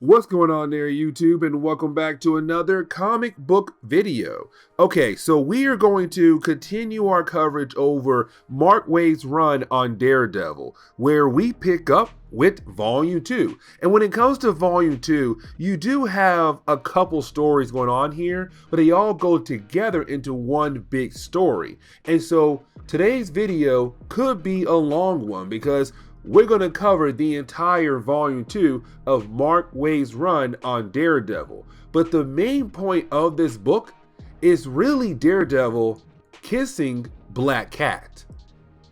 What's going on there, YouTube, and welcome back to another comic book video. Okay, so we are going to continue our coverage over Mark Waid's run on Daredevil, where we pick up with Volume 2. And when it comes to Volume 2, you do have a couple stories going on here, but they all go together into one big story. And so today's video could be a long one because we're going to cover the entire Volume 2 of Mark Waid's run on Daredevil. But the main point of this book is really Daredevil kissing Black Cat.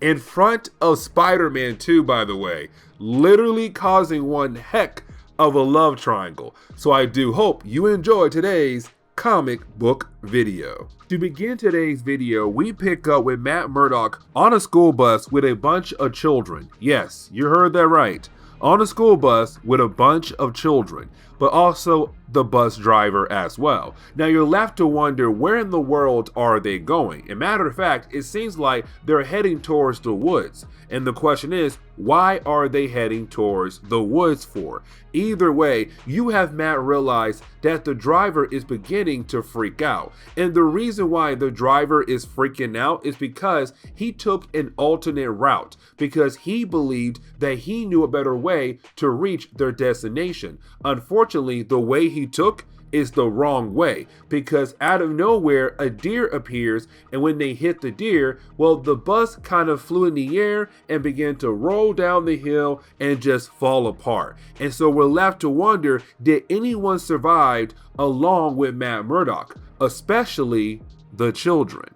In front of Spider-Man 2, by the way. Literally causing one heck of a love triangle. So I do hope you enjoy today's comic book video. To begin today's video, we pick up with Matt Murdock on a school bus with a bunch of children. Yes, you heard that right. On a school bus with a bunch of children, but also the bus driver as well. Now you're left to wonder, where in the world are they going? As a matter of fact, it seems like they're heading towards the woods. And the question is, why are they heading towards the woods for? Either way, you have Matt realize that the driver is beginning to freak out. And the reason why the driver is freaking out is because he took an alternate route, because he believed that he knew a better way to reach their destination. Unfortunately, the way he took is the wrong way, because out of nowhere a deer appears, and when they hit the deer, well, the bus kind of flew in the air and began to roll down the hill and just fall apart. And so we're left to wonder, did anyone survive along with Matt Murdock, especially the children?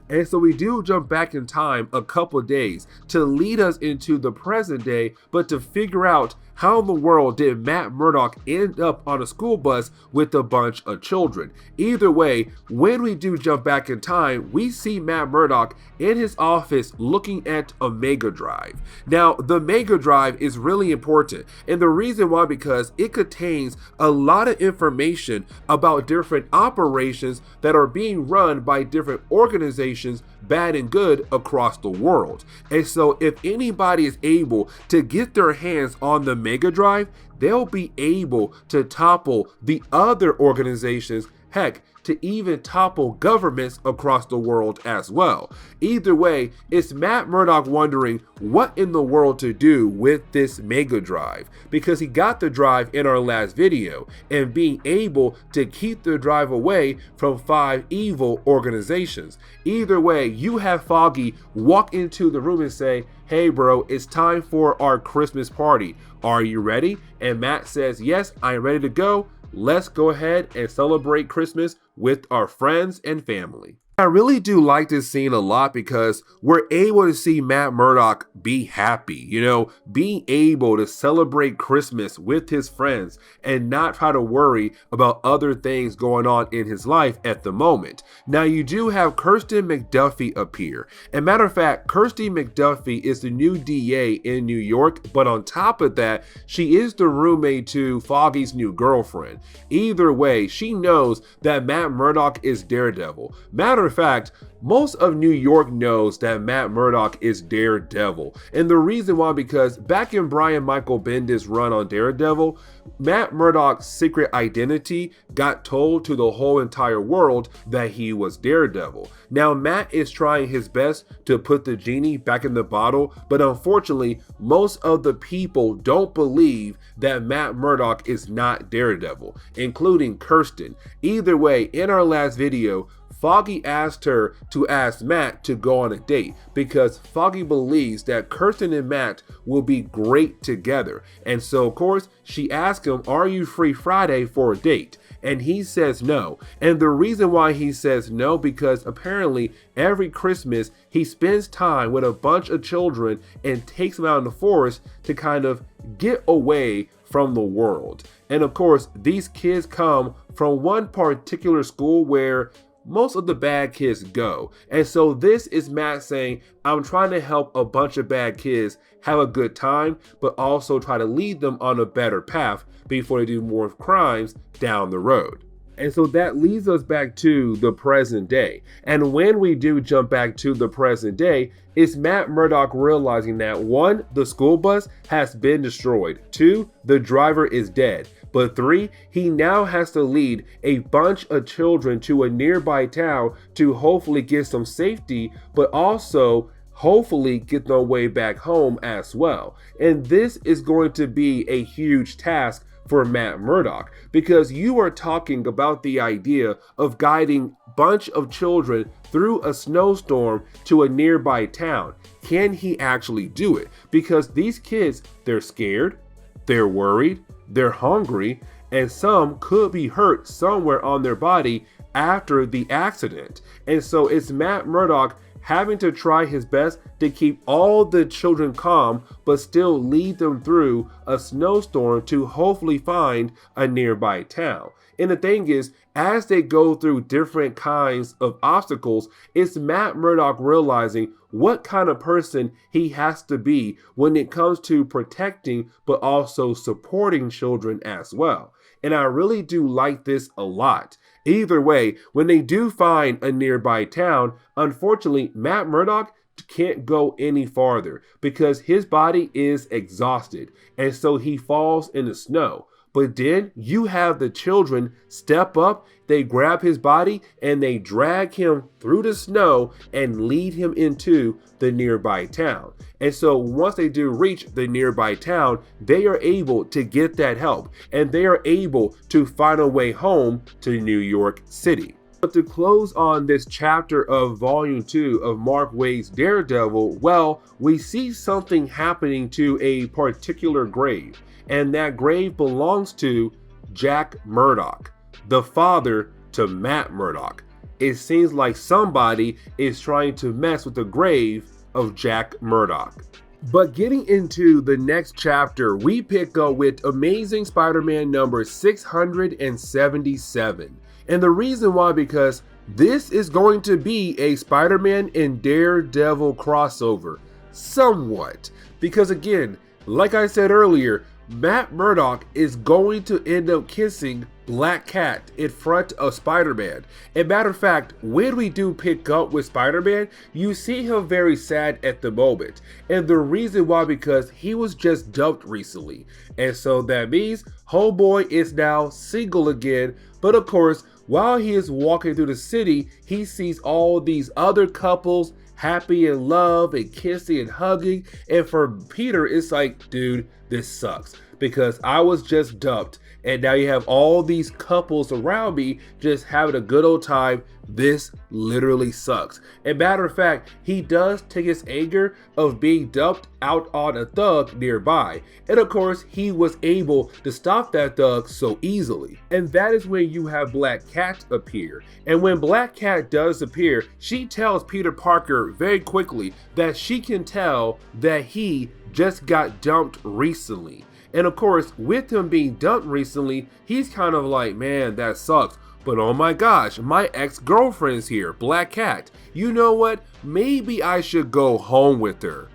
And so we do jump back in time a couple days to lead us into the present day, but to figure out how in the world did Matt Murdock end up on a school bus with a bunch of children. Either way, when we do jump back in time, we see Matt Murdock in his office looking at a Mega Drive. Now, the Mega Drive is really important, and the reason why, because it contains a lot of information about different operations that are being run by different organizations, bad and good, across the world. And so if anybody is able to get their hands on the Mega Drive, they'll be able to topple the other organizations, heck, to even topple governments across the world as well. Either way, it's Matt Murdock wondering what in the world to do with this Mega Drive, because he got the drive in our last video, and being able to keep the drive away from 5 evil organizations. Either way, you have Foggy walk into the room and say, "Hey bro, it's time for our Christmas party. Are you ready?" And Matt says, "Yes, I'm ready to go. Let's go ahead and celebrate Christmas with our friends and family." I really do like this scene a lot because we're able to see Matt Murdock be happy, being able to celebrate Christmas with his friends and not try to worry about other things going on in his life at the moment. Now you do have Kirsten McDuffie appear. And matter of fact, Kirsten McDuffie is the new DA in New York, but on top of that, she is the roommate to Foggy's new girlfriend. Either way, she knows that Matt Murdock is Daredevil. Matter of fact, most of New York knows that Matt Murdock is Daredevil. And the reason why, because back in Brian Michael Bendis' run on Daredevil, Matt Murdock's secret identity got told to the whole entire world that he was Daredevil. Now Matt is trying his best to put the genie back in the bottle, but unfortunately, most of the people don't believe that Matt Murdock is not Daredevil, including Kirsten. Either way, in our last video, Foggy asked her to ask Matt to go on a date because Foggy believes that Kirsten and Matt will be great together. And so, of course, she asked him, "Are you free Friday for a date?" And he says no. And the reason why he says no, because apparently every Christmas he spends time with a bunch of children and takes them out in the forest to kind of get away from the world. And of course, these kids come from one particular school where most of the bad kids go. And so this is Matt saying, I'm trying to help a bunch of bad kids have a good time, but also try to lead them on a better path before they do more crimes down the road. And so that leads us back to the present day. And when we do jump back to the present day, it's Matt Murdock realizing that 1, the school bus has been destroyed. 2, the driver is dead. But 3, he now has to lead a bunch of children to a nearby town to hopefully get some safety, but also hopefully get their way back home as well. And this is going to be a huge task for Matt Murdock, because you are talking about the idea of guiding a bunch of children through a snowstorm to a nearby town. Can he actually do it? Because these kids, they're scared, they're worried, they're hungry, and some could be hurt somewhere on their body after the accident. And so it's Matt Murdock having to try his best to keep all the children calm, but still lead them through a snowstorm to hopefully find a nearby town. And the thing is, as they go through different kinds of obstacles, it's Matt Murdock realizing what kind of person he has to be when it comes to protecting but also supporting children as well. And I really do like this a lot. Either way, when they do find a nearby town, unfortunately, Matt Murdock can't go any farther because his body is exhausted, and so he falls in the snow. But then you have the children step up, they grab his body, and they drag him through the snow and lead him into the nearby town. And so once they do reach the nearby town, they are able to get that help, and they are able to find a way home to New York City. But to close on this chapter of Volume 2 of Mark Waid's Daredevil, well, we see something happening to a particular grave. And that grave belongs to Jack Murdock, the father to Matt Murdock. It seems like somebody is trying to mess with the grave of Jack Murdock. But getting into the next chapter, we pick up with Amazing Spider-Man number 677. And the reason why, because this is going to be a Spider-Man and Daredevil crossover, somewhat. Because again, like I said earlier, Matt Murdock is going to end up kissing Black Cat in front of Spider-Man. And matter of fact, when we do pick up with Spider-Man, you see him very sad at the moment. And the reason why, because he was just dumped recently. And so that means homeboy is now single again. But of course, while he is walking through the city, he sees all these other couples happy in love and kissing and hugging. And for Peter, it's like, dude, this sucks because I was just dumped and now you have all these couples around me just having a good old time. This literally sucks. And matter of fact, he does take his anger of being dumped out on a thug nearby. And of course, he was able to stop that thug so easily. And that is when you have Black Cat appear. And when Black Cat does appear, she tells Peter Parker very quickly that she can tell that he just got dumped recently. And of course, with him being dumped recently, he's kind of like, man, that sucks. But oh my gosh, my ex-girlfriend's here, Black Cat. You know what? Maybe I should go home with her.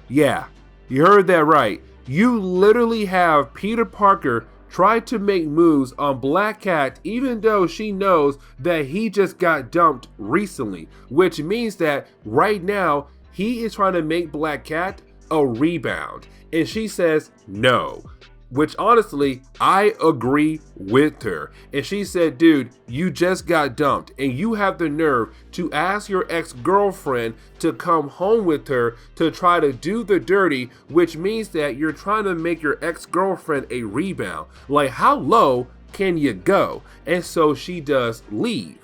Yeah, you heard that right. You literally have Peter Parker try to make moves on Black Cat even though she knows that he just got dumped recently. Which means that right now, he is trying to make Black Cat a rebound. And she says no. Which honestly, I agree with her. And she said, dude, you just got dumped and you have the nerve to ask your ex-girlfriend to come home with her to try to do the dirty, which means that you're trying to make your ex-girlfriend a rebound. Like, how low can you go? And so she does leave.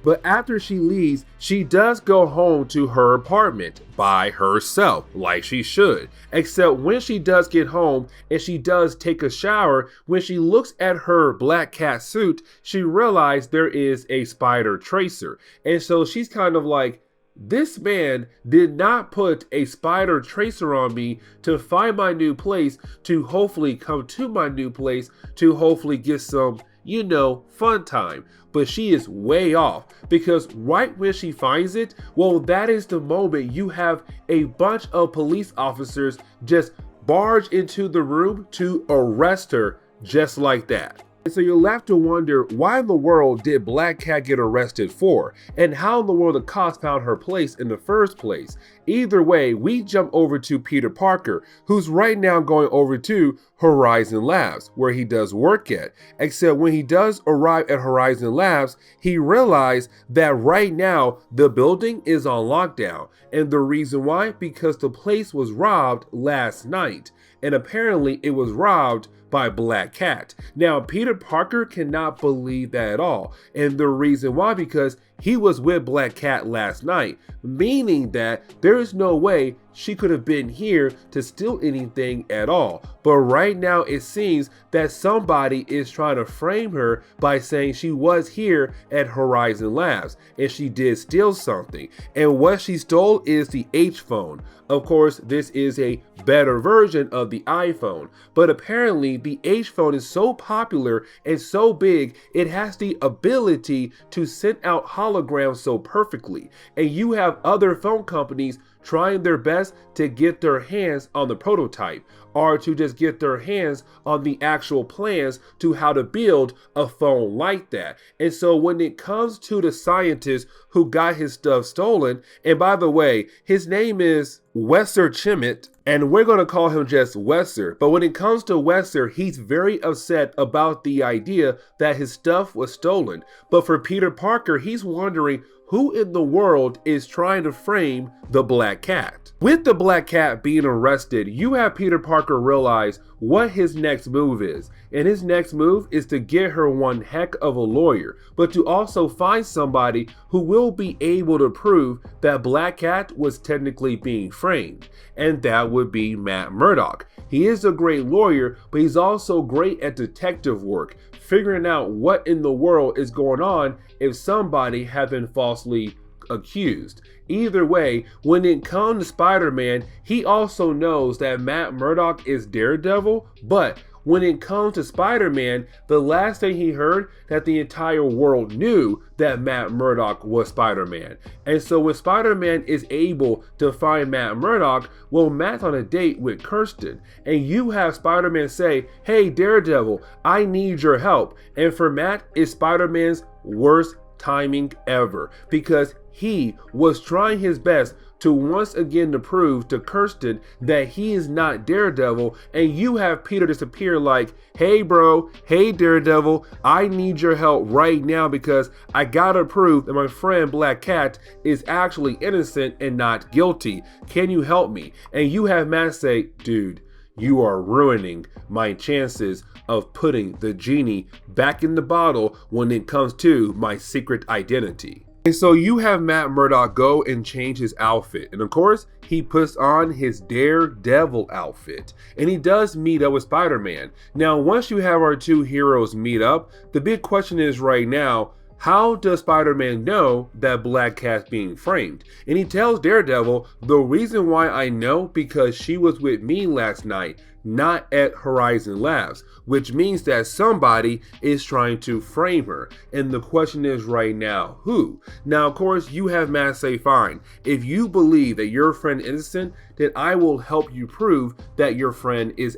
But after she leaves, she does go home to her apartment by herself, like she should. Except when she does get home and she does take a shower, when she looks at her Black Cat suit, she realizes there is a spider tracer. And so she's kind of like, this man did not put a spider tracer on me to find my new place, to hopefully come to my new place, to hopefully get some, you know, fun time. But she is way off, because right when she finds it, well, that is the moment you have a bunch of police officers just barge into the room to arrest her just like that. And so you're left to wonder, why in the world did Black Cat get arrested for? And how in the world the cops found her place in the first place? Either way, we jump over to Peter Parker, who's right now going over to Horizon Labs, where he does work at. Except when he does arrive at Horizon Labs, he realized that right now the building is on lockdown. And the reason why? Because the place was robbed last night. And apparently it was robbed by Black Cat. Now, Peter Parker cannot believe that at all. And the reason why, because he was with Black Cat last night, meaning that there is no way she could have been here to steal anything at all. But right now it seems that somebody is trying to frame her by saying she was here at Horizon Labs and she did steal something. And what she stole is the H phone. Of course, this is a better version of the iPhone, but apparently the H phone is so popular and so big, it has the ability to send out holograms so perfectly. And you have other phone companies trying their best to get their hands on the prototype, or to just get their hands on the actual plans to how to build a phone like that. And so when it comes to the scientist who got his stuff stolen, and by the way, his name is Wesser Chimmet, and we're going to call him just Wesser. But when it comes to Wesser, he's very upset about the idea that his stuff was stolen. But for Peter Parker, he's wondering, who in the world is trying to frame the Black Cat? With the Black Cat being arrested, you have Peter Parker realize what his next move is. And his next move is to get her one heck of a lawyer, but to also find somebody who will be able to prove that Black Cat was technically being framed. And that would be Matt Murdock. He is a great lawyer, but he's also great at detective work, figuring out what in the world is going on if somebody had been falsely accused. Either way, when it comes to Spider-Man, he also knows that Matt Murdock is Daredevil, but when it comes to Spider-Man, the last thing he heard that the entire world knew that Matt Murdock was Spider-Man. And so when Spider-Man is able to find Matt Murdock, well, Matt's on a date with Kirsten. And you have Spider-Man say, "Hey, Daredevil, I need your help." And for Matt, it's Spider-Man's worst timing ever, because he was trying his best to once again to prove to Kirsten that he is not Daredevil, and you have Peter disappear like, "Hey bro, hey Daredevil, I need your help right now because I gotta prove that my friend Black Cat is actually innocent and not guilty. Can you help me?" And you have Matt say, "Dude, you are ruining my chances of putting the genie back in the bottle when it comes to my secret identity." And so you have Matt Murdock go and change his outfit. And of course, he puts on his Daredevil outfit. And he does meet up with Spider-Man. Now, once you have our two heroes meet up, the big question is right now, how does Spider-Man know that Black Cat's being framed? And he tells Daredevil, "The reason why I know, because she was with me last night, not at Horizon Labs," which means that somebody is trying to frame her. And the question is right now, who? Now, of course, you have Matt say, "Fine, if you believe that your friend is innocent, then I will help you prove that your friend is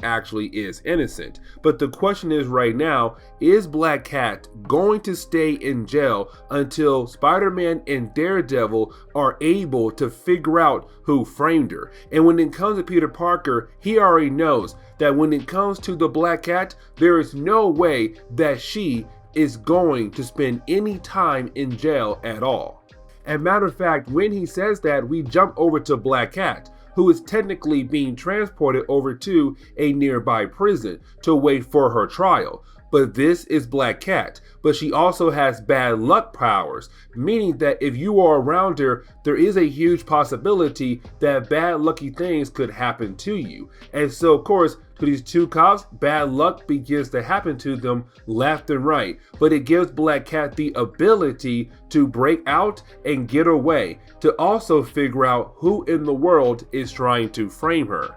innocent." But the question is right now, is Black Cat going to stay in jail until Spider-Man and Daredevil are able to figure out who framed her? And when it comes to Peter Parker, he already knows that when it comes to the Black Cat, there is no way that she is going to spend any time in jail at all. And matter of fact, when he says that, we jump over to Black Cat, who is technically being transported over to a nearby prison to wait for her trial. But this is Black Cat, but she also has bad luck powers, meaning that if you are around her, there is a huge possibility that bad lucky things could happen to you. And so, of course, to these two cops, bad luck begins to happen to them left and right. But it gives Black Cat the ability to break out and get away, to also figure out who in the world is trying to frame her.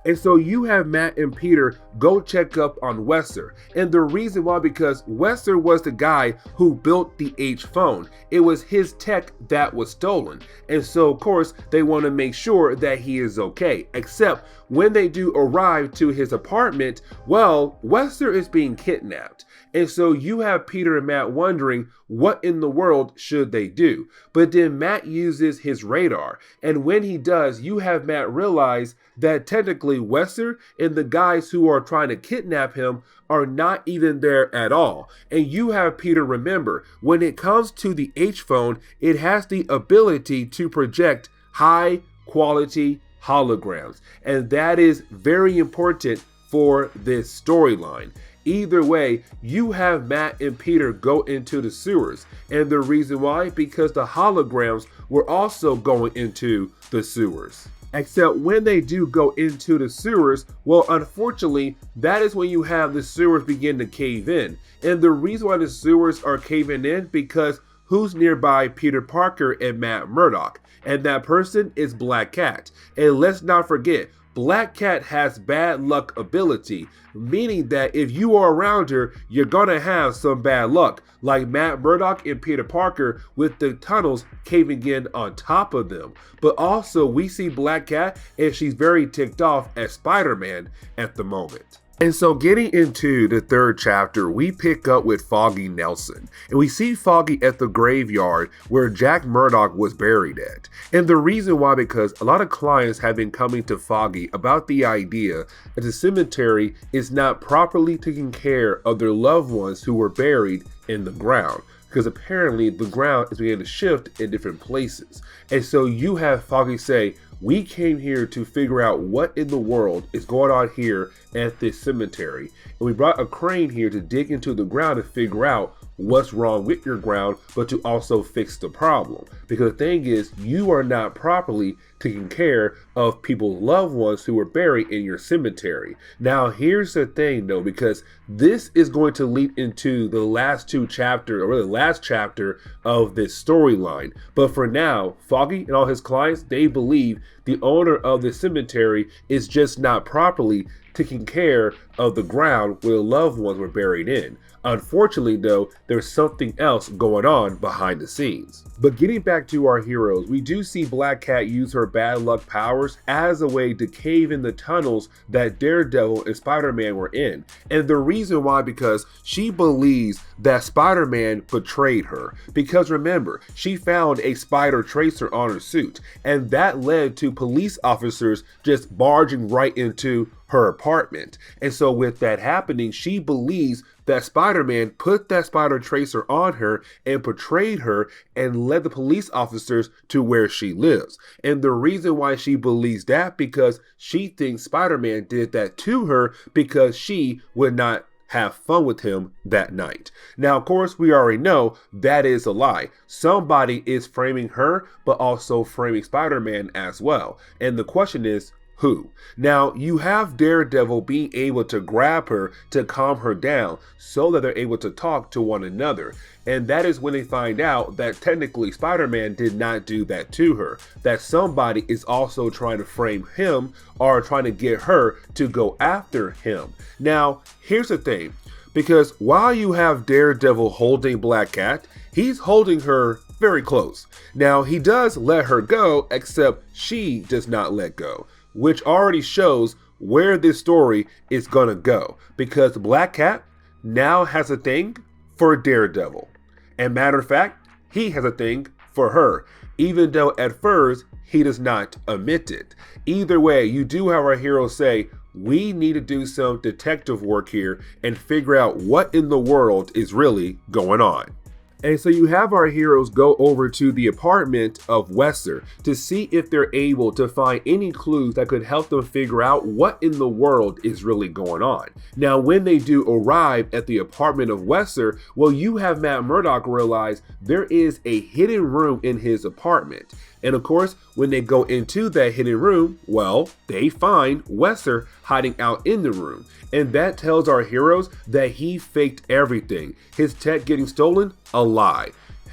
And so you have Matt and Peter go check up on Wesser. And the reason why, because Wesser was the guy who built the H phone. It was his tech that was stolen. And so, of course, they want to make sure that he is okay. Except when they do arrive to his apartment, well, Wesser is being kidnapped. And so you have Peter and Matt wondering what in the world should they do. But then Matt uses his radar. And when he does, you have Matt realize that technically Wesker and the guys who are trying to kidnap him are not even there at all. And you have Peter remember, when it comes to the H phone, it has the ability to project high quality holograms. And that is very important for this storyline. Either way, you have Matt and Peter go into the sewers. And the reason why? Because the holograms were also going into the sewers. Except when they do go into the sewers, well, unfortunately, that is when you have the sewers begin to cave in. And the reason why the sewers are caving in, because who's nearby Peter Parker and Matt Murdock? And that person is Black Cat. And let's not forget, Black Cat has bad luck ability, meaning that if you are around her, you're gonna have some bad luck, like Matt Murdock and Peter Parker with the tunnels caving in on top of them. But also we see Black Cat and she's very ticked off at Spider-Man at the moment. And so getting into the third chapter, we pick up with Foggy Nelson. And we see Foggy at the graveyard where Jack Murdock was buried at. And the reason why, because a lot of clients have been coming to Foggy about the idea that the cemetery is not properly taking care of their loved ones who were buried in the ground. Because apparently the ground is beginning to shift in different places. And so you have Foggy say, we came here to figure out what in the world is going on here at this cemetery. And we brought a crane here to dig into the ground to figure out what's wrong with your ground, but to also fix the problem. Because the thing is, you are not properly taking care of people's loved ones who were buried in your cemetery. Now, here's the thing though, because this is going to lead into the last two chapters, or really the last chapter of this storyline. But for now, Foggy and all his clients, they believe the owner of the cemetery is just not properly taking care of the ground where the loved ones were buried in. Unfortunately though, there's something else going on behind the scenes. But getting back to our heroes, we do see Black Cat use her bad luck powers as a way to cave in the tunnels that Daredevil and Spider-Man were in. And the reason why, because she believes that Spider-Man betrayed her. Because remember, she found a spider tracer on her suit, and that led to police officers just barging right into her apartment. And so with that happening, she believes that Spider-Man put that spider tracer on her and betrayed her and led the police officers to where she lives. And the reason why she believes that, because she thinks Spider-Man did that to her because she would not have fun with him that night. Now, of course, we already know that is a lie. Somebody is framing her, but also framing Spider-Man as well. And the question is, who? Now, you have Daredevil being able to grab her to calm her down so that they're able to talk to one another. And that is when they find out that technically Spider-Man did not do that to her. That somebody is also trying to frame him or trying to get her to go after him. Now, here's the thing. Because while you have Daredevil holding Black Cat, he's holding her very close. Now, he does let her go, except she does not let go, which already shows where this story is gonna go, because Black Cat now has a thing for Daredevil. And matter of fact, he has a thing for her, even though at first he does not admit it. Either way, you do have our hero say, we need to do some detective work here and figure out what in the world is really going on. And so you have our heroes go over to the apartment of Wesker to see if they're able to find any clues that could help them figure out what in the world is really going on. Now, when they do arrive at the apartment of Wesker, well, you have Matt Murdock realize there is a hidden room in his apartment. And of course, when they go into that hidden room, well, they find Wesker hiding out in the room. And that tells our heroes that he faked everything. His tech getting stolen, a lie.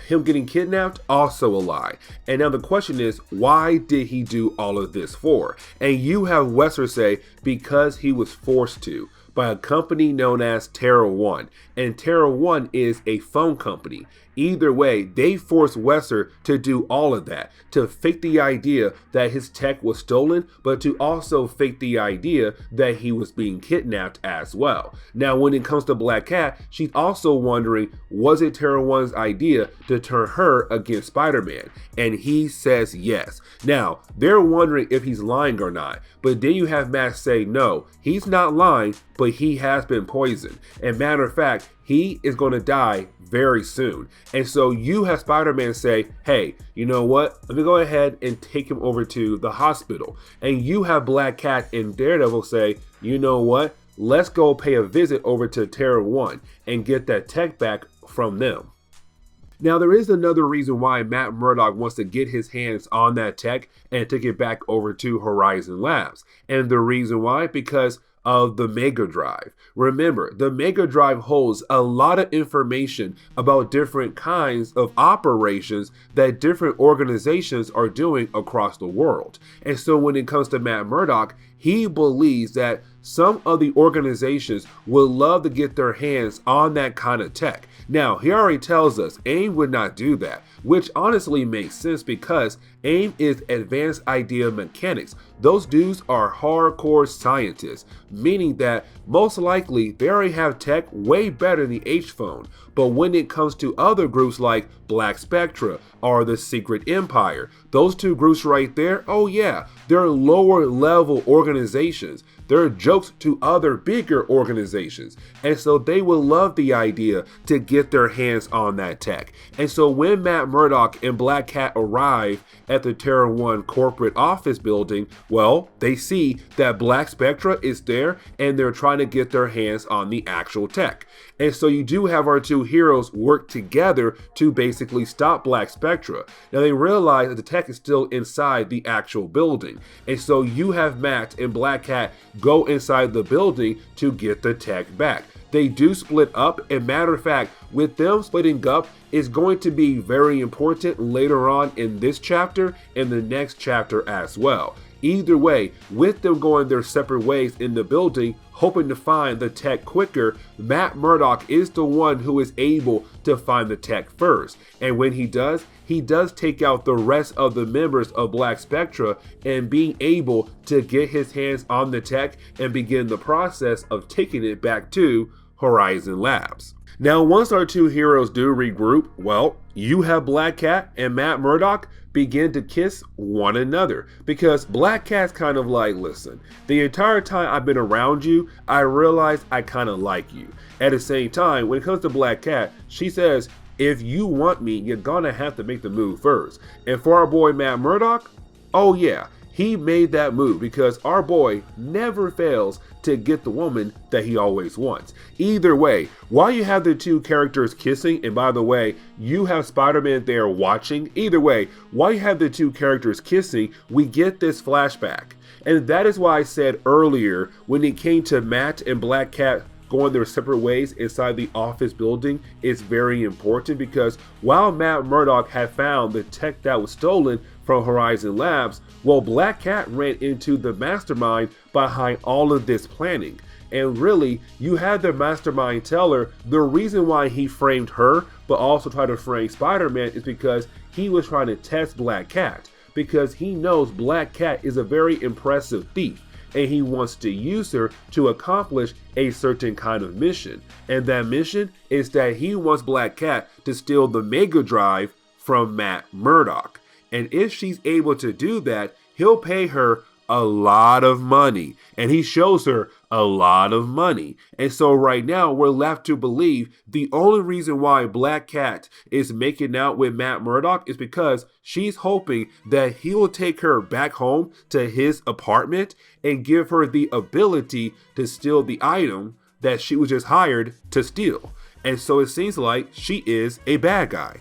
Him getting kidnapped, also a lie. And now the question is, why did he do all of this for? And you have Wesker say, because he was forced to. by a company known as Terra One. And Terra One is a phone company. Either way, they forced Wesker to do all of that, to fake the idea that his tech was stolen, but to also fake the idea that he was being kidnapped as well. Now, when it comes to Black Cat, she's also wondering, was it Terra One's idea to turn her against Spider-Man? And he says yes. Now, they're wondering if he's lying or not, but then you have Matt say, no, he's not lying, but he has been poisoned. And matter of fact, he is going to die very soon. And so you have Spider-Man say, hey, you know what? Let me go ahead and take him over to the hospital. And you have Black Cat and Daredevil say, you know what? Let's go pay a visit over to Terra One and get that tech back from them. Now, there is another reason why Matt Murdock wants to get his hands on that tech and take it back over to Horizon Labs. And the reason why, because of the Mega Drive. Remember, the Mega Drive holds a lot of information about different kinds of operations that different organizations are doing across the world. And so when it comes to Matt Murdock, he believes that some of the organizations would love to get their hands on that kind of tech. Now, he already tells us AIM would not do that, which honestly makes sense because AIM is advanced idea mechanics. Those dudes are hardcore scientists, meaning that most likely they already have tech way better than the H-phone. But when it comes to other groups like Black Spectra or the Secret Empire, those two groups right there, oh yeah, they're lower level organizations. They're jokes to other bigger organizations. And so they will love the idea to get their hands on that tech. And so when Matt Murdock and Black Cat arrive at the Terra One corporate office building, well, they see that Black Spectra is there and they're trying to get their hands on the actual tech. And so you do have our two heroes work together to basically stop Black Spectra. Now they realize that the tech is still inside the actual building. And so you have Matt and Black Cat go inside the building to get the tech back. They do split up, and matter of fact, with them splitting up is going to be very important later on in this chapter and the next chapter as well. Either way, with them going their separate ways in the building, hoping to find the tech quicker, Matt Murdock is the one who is able to find the tech first. And when he does take out the rest of the members of Black Spectra and being able to get his hands on the tech and begin the process of taking it back to Horizon Labs. Now, once our two heroes do regroup, well, you have Black Cat and Matt Murdock begin to kiss one another, because Black Cat's kind of like, listen, the entire time I've been around you, I realized I kind of like you. At the same time, when it comes to Black Cat, she says, if you want me, you're gonna have to make the move first. And for our boy Matt Murdock, oh yeah, he made that move because our boy never fails to get the woman that he always wants. Either way, while you have the two characters kissing, and by the way, you have Spider-Man there watching, either way, while you have the two characters kissing, we get this flashback. And that is why I said earlier, when it came to Matt and Black Cat going their separate ways inside the office building, is very important, because while Matt Murdock had found the tech that was stolen from Horizon Labs, well, Black Cat ran into the mastermind behind all of this planning. And really, you had the mastermind tell her the reason why he framed her, but also tried to frame Spider-Man, is because he was trying to test Black Cat, because he knows Black Cat is a very impressive thief, and he wants to use her to accomplish a certain kind of mission. And that mission is that he wants Black Cat to steal the Mega Drive from Matt Murdock. And if she's able to do that, he'll pay her a lot of money. And he shows her a lot of money. And so right now we're left to believe the only reason why Black Cat is making out with Matt Murdock is because she's hoping that he will take her back home to his apartment and give her the ability to steal the item that she was just hired to steal. And so it seems like she is a bad guy.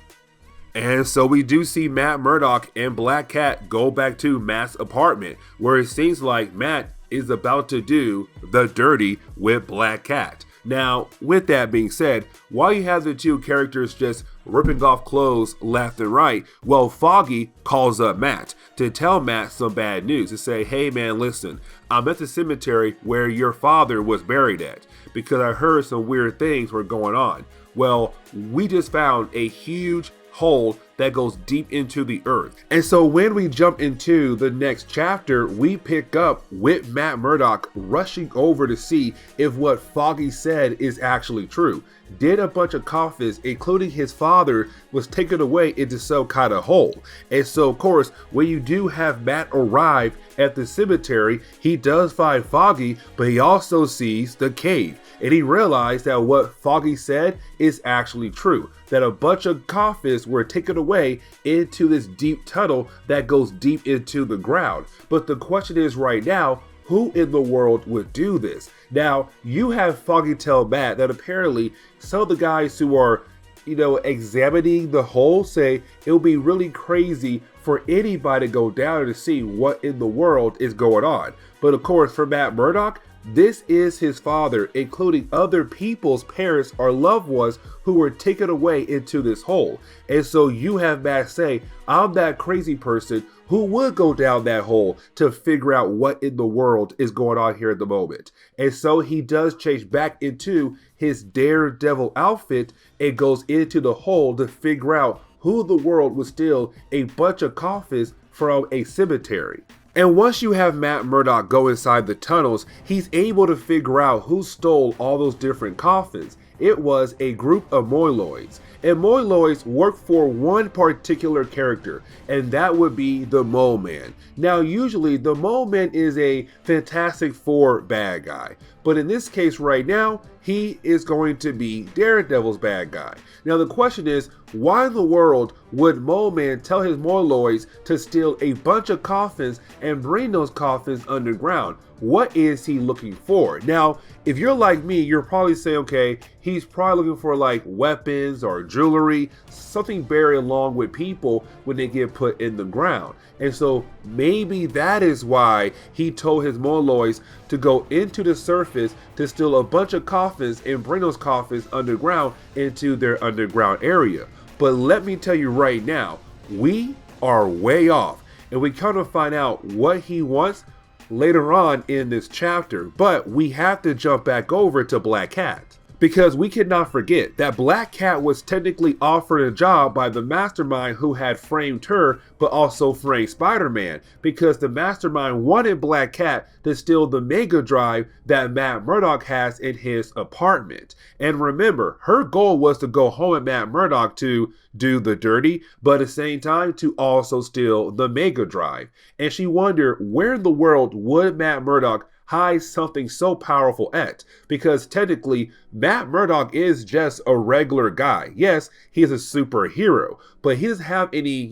And so we do see Matt Murdock and Black Cat go back to Matt's apartment, where it seems like Matt is about to do the dirty with Black Cat. Now, with that being said, while you have the two characters just ripping off clothes left and right, well, Foggy calls up Matt to tell Matt some bad news, to say, hey man, listen, I'm at the cemetery where your father was buried at, because I heard some weird things were going on. Well, we just found a huge hole that goes deep into the earth. And so when we jump into the next chapter, we pick up with Matt Murdock rushing over to see if what Foggy said is actually true. Did a bunch of coffins, including his father, was taken away into some kind of hole? And so of course, when you do have Matt arrive at the cemetery, he does find Foggy, but he also sees the cave. And he realized that what Foggy said is actually true, that a bunch of coffins were taken away into this deep tunnel that goes deep into the ground. But the question is right now, who in the world would do this? Now, you have Foggy tell Matt that apparently some of the guys who are, examining the hole say it would be really crazy for anybody to go down to see what in the world is going on. But of course, for Matt Murdock, this is his father, including other people's parents or loved ones who were taken away into this hole. And so you have Matt say, I'm that crazy person who would go down that hole to figure out what in the world is going on here at the moment. And so he does change back into his Daredevil outfit and goes into the hole to figure out who in the world would steal a bunch of coffins from a cemetery. And once you have Matt Murdock go inside the tunnels, he's able to figure out who stole all those different coffins. It was a group of Moloids. And Moloids work for one particular character, and that would be the Mole Man. Now, usually the Mole Man is a Fantastic Four bad guy, but in this case right now, he is going to be Daredevil's bad guy. Now, the question is, why in the world would Mole Man tell his Moloids to steal a bunch of coffins and bring those coffins underground? What is he looking for? Now, if you're like me, you're probably saying, okay, he's probably looking for like weapons or jewelry, something buried along with people when they get put in the ground. And so maybe that is why he told his Moloids to go into the surface to steal a bunch of coffins and bring those coffins underground into their underground area. But let me tell you right now, we are way off, and we kind of find out what he wants later on in this chapter. But we have to jump back over to Black Cat, because we cannot forget that Black Cat was technically offered a job by the mastermind who had framed her, but also framed Spider-Man, because the mastermind wanted Black Cat to steal the Mega Drive that Matt Murdock has in his apartment. And remember, her goal was to go home at Matt Murdock to do the dirty, but at the same time to also steal the Mega Drive. And she wondered, where in the world would Matt Murdock hide something so powerful at? Because technically Matt Murdock is just a regular guy. Yes, he is a superhero, but he doesn't have any,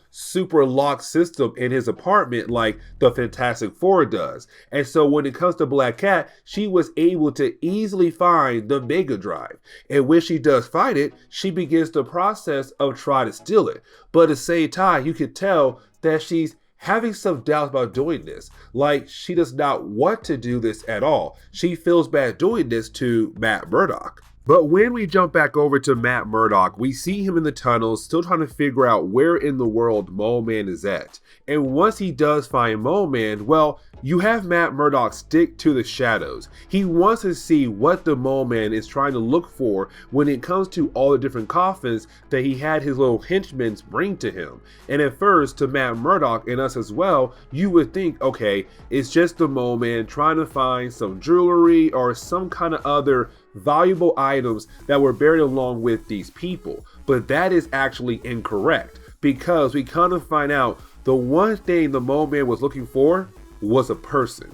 super lock system in his apartment like the Fantastic Four does. And so when it comes to Black Cat, she was able to easily find the Mega Drive. And when she does find it, she begins the process of trying to steal it. But at the same time, you can tell that she's having some doubts about doing this. Like, she does not want to do this at all. She feels bad doing this to Matt Murdock. But when we jump back over to Matt Murdock, we see him in the tunnels, still trying to figure out where in the world Mole Man is at. And once he does find Mole Man, well, you have Matt Murdock stick to the shadows. He wants to see what the Mole Man is trying to look for when it comes to all the different coffins that he had his little henchmen bring to him. And at first, to Matt Murdock and us as well, you would think, okay, it's just the Mole Man trying to find some jewelry or some kind of other valuable items that were buried along with these people. But that is actually incorrect, because we kind of find out the one thing the Mole Man was looking for was a person.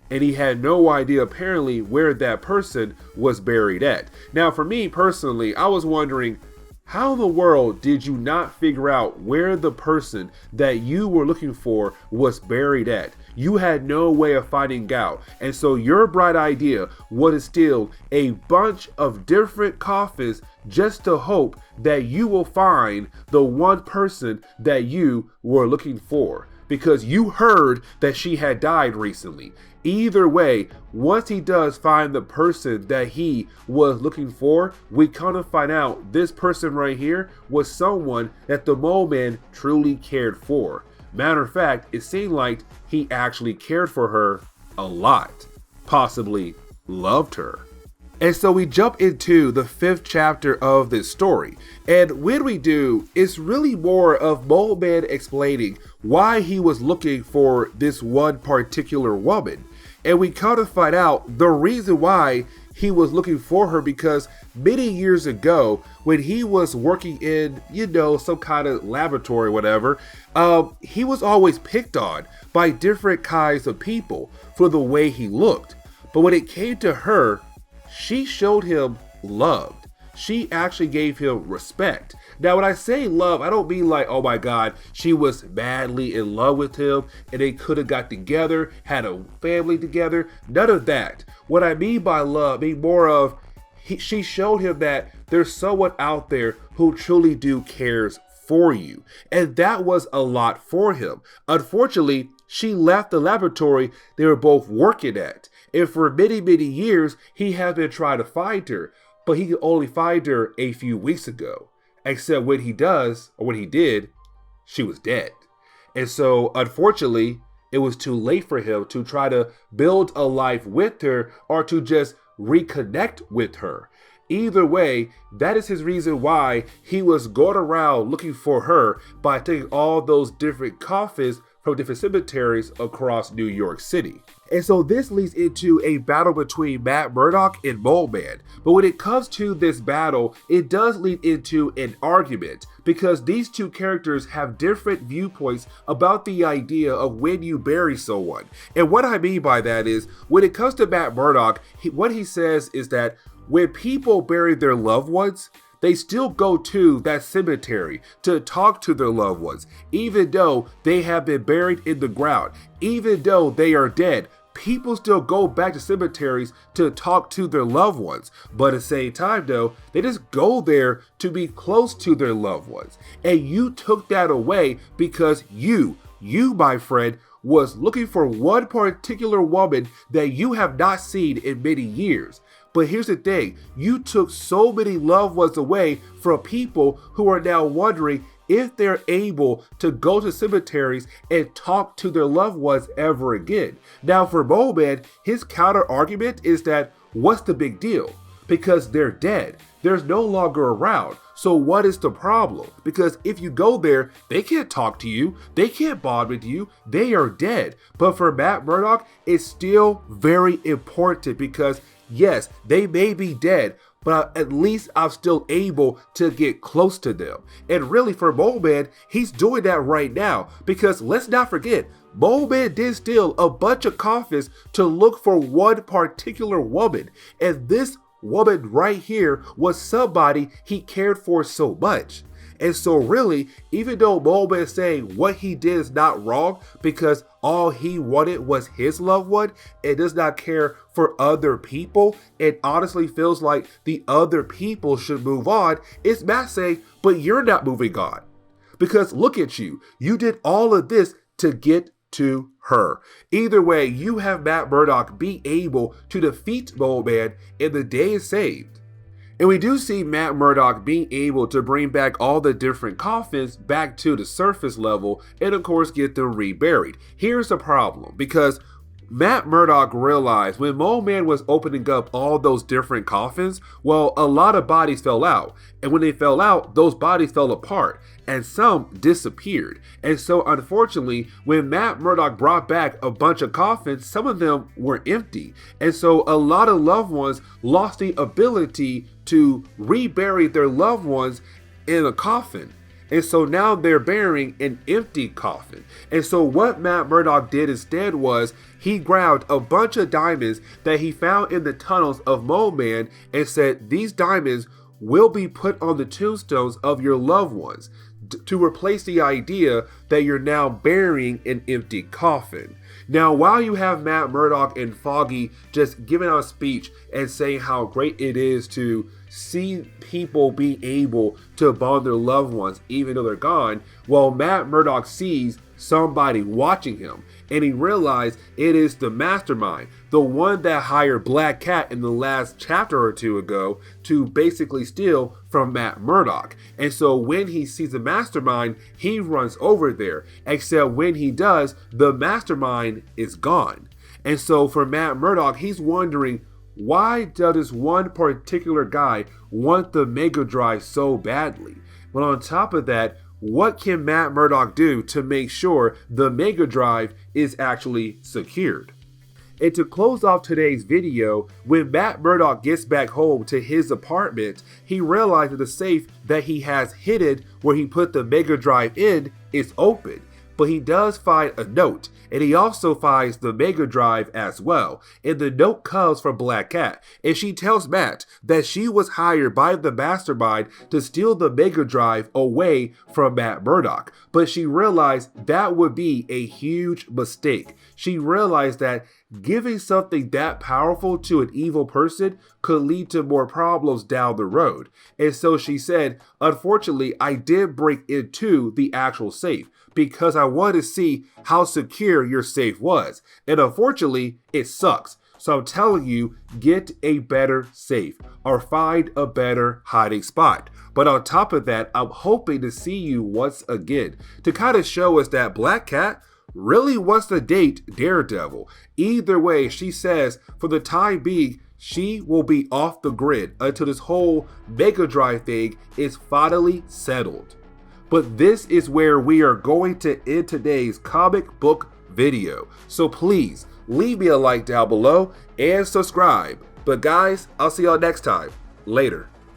And he had no idea apparently where that person was buried at. Now for me personally, I was wondering, how in the world did you not figure out where the person that you were looking for was buried at? You had no way of finding out. And so your bright idea was to steal a bunch of different coffins just to hope that you will find the one person that you were looking for. because you heard that she had died recently. Either way, once he does find the person that he was looking for, we kind of find out this person right here was someone that the mole man truly cared for. Matter of fact, it seemed like he actually cared for her a lot, possibly loved her. And so we jump into the 5th chapter of this story. And when we do, it's really more of Mole Man explaining why he was looking for this one particular woman. And we kind of find out the reason why he was looking for her, because many years ago, when he was working in, some kind of laboratory or whatever, he was always picked on by different kinds of people for the way he looked. But when it came to her, she showed him love. She actually gave him respect. Now, when I say love, I don't mean like, oh my God, she was madly in love with him and they could have got together, had a family together. None of that. What I mean by love, I mean more of, she showed him that there's someone out there who truly do cares for you. And that was a lot for him. Unfortunately, she left the laboratory they were both working at. And for many, many years, he had been trying to find her, but he could only find her a few weeks ago. Except when he did, she was dead. And so, unfortunately, it was too late for him to try to build a life with her or to just reconnect with her. Either way, that is his reason why he was going around looking for her by taking all those different coffins from different cemeteries across New York City. And so this leads into a battle between Matt Murdock and Mole Man. But when it comes to this battle, it does lead into an argument because these two characters have different viewpoints about the idea of when you bury someone. And what I mean by that is, when it comes to Matt Murdock, what he says is that when people bury their loved ones, they still go to that cemetery to talk to their loved ones, even though they have been buried in the ground, even though they are dead. People still go back to cemeteries to talk to their loved ones. But at the same time, though, they just go there to be close to their loved ones. And you took that away because you, my friend, was looking for one particular woman that you have not seen in many years. But here's the thing, you took so many loved ones away from people who are now wondering if they're able to go to cemeteries and talk to their loved ones ever again. Now for Mole Man, his counter argument is that what's the big deal? Because they're dead. They're no longer around. So what is the problem? Because if you go there, they can't talk to you. They can't bond with you. They are dead. But for Matt Murdock, it's still very important because yes, they may be dead, but at least I'm still able to get close to them. And really for Mole Man, he's doing that right now because let's not forget, Mole Man did steal a bunch of coffins to look for one particular woman. And this woman right here was somebody he cared for so much. And so really, even though Mole Man is saying what he did is not wrong because all he wanted was his loved one and does not care for other people and honestly feels like the other people should move on, it's Matt saying, but you're not moving on. Because look at you. You did all of this to get to her. Either way, you have Matt Murdock be able to defeat Mole Man and the day is saved. And we do see Matt Murdock being able to bring back all the different coffins back to the surface level and of course get them reburied. Here's the problem, because Matt Murdock realized when Mole Man was opening up all those different coffins, well, a lot of bodies fell out. And when they fell out, those bodies fell apart and some disappeared. And so unfortunately, when Matt Murdock brought back a bunch of coffins, some of them were empty. And so a lot of loved ones lost the ability to rebury their loved ones in a coffin. And so now they're burying an empty coffin. And so what Matt Murdock did instead was he grabbed a bunch of diamonds that he found in the tunnels of Mole Man and said, these diamonds will be put on the tombstones of your loved ones to replace the idea that you're now burying an empty coffin. Now, while you have Matt Murdock and Foggy just giving out a speech and saying how great it is to see people be able to bond their loved ones even though they're gone, well, Matt Murdock sees somebody watching him, and he realized it is the mastermind, the one that hired Black Cat in the last chapter or two ago to basically steal from Matt Murdock. And so when he sees the mastermind, he runs over there, except when he does, the mastermind is gone. And so for Matt Murdock, he's wondering, why does this one particular guy want the Mega Drive so badly? But on top of that, what can Matt Murdock do to make sure the Mega Drive is actually secured? And to close off today's video, when Matt Murdock gets back home to his apartment, he realizes the safe that he has hidden where he put the Mega Drive in is open. But he does find a note, and he also finds the Mega Drive as well. And the note comes from Black Cat, and she tells Matt that she was hired by the mastermind to steal the Mega Drive away from Matt Murdock. But she realized that would be a huge mistake. She realized that giving something that powerful to an evil person could lead to more problems down the road. And so she said, unfortunately, I did break into the actual safe because I wanted to see how secure your safe was. And unfortunately, it sucks. So I'm telling you, get a better safe or find a better hiding spot. But on top of that, I'm hoping to see you once again to kind of show us that Black Cat really wants to date Daredevil. Either way, she says for the time being, she will be off the grid until this whole Mega Drive thing is finally settled. But this is where we are going to end today's comic book video. So please leave me a like down below and subscribe. But guys, I'll see y'all next time. Later.